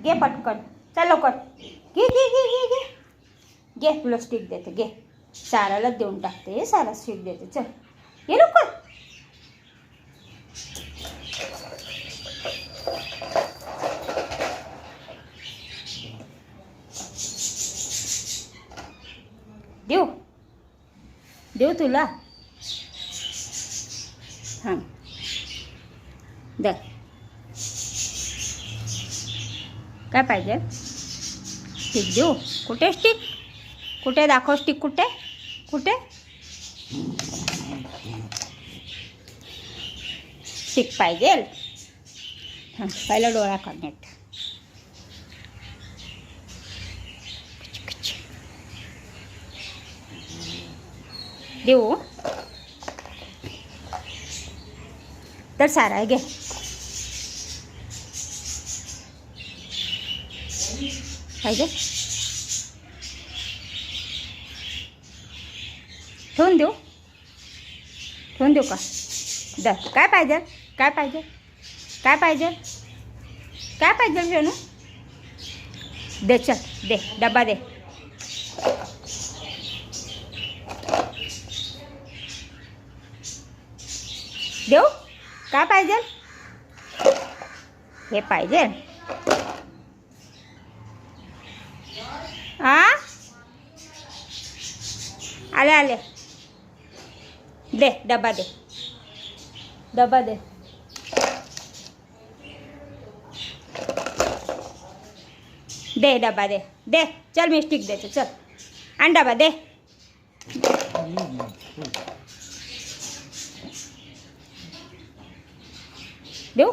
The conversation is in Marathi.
घे पटकन, चल लवकर, घे घे घे घे घे घे, तुला स्टिक देते, घे. सारालाच देऊन टाकते, सारा स्टिक देते. चल घे लवकर. देऊ देऊ तुला. हां दे. काय पाहिजे? स्टिक देऊ? कुठे स्टिक? कुठे दाखव स्टिक, कुठे कुठे स्टिक पाहिजे? हां पहिला डोळा काढण्यात देऊ. तर सारा घे. पाहिजे? ठेवून देऊ? ठेवून देऊ का? दर. काय पाहिजे? काय पाहिजे? काय पाहिजे? काय पाहिजे शनू? दे, चल दे, डबा दे. देऊ? काय पाहिजे? हे पाहिजे? हां आले आले. दे डबा दे, डबा दे. दे डबा दे, दे. चल मी स्टिक देते, चल आण डबा दे. देऊ?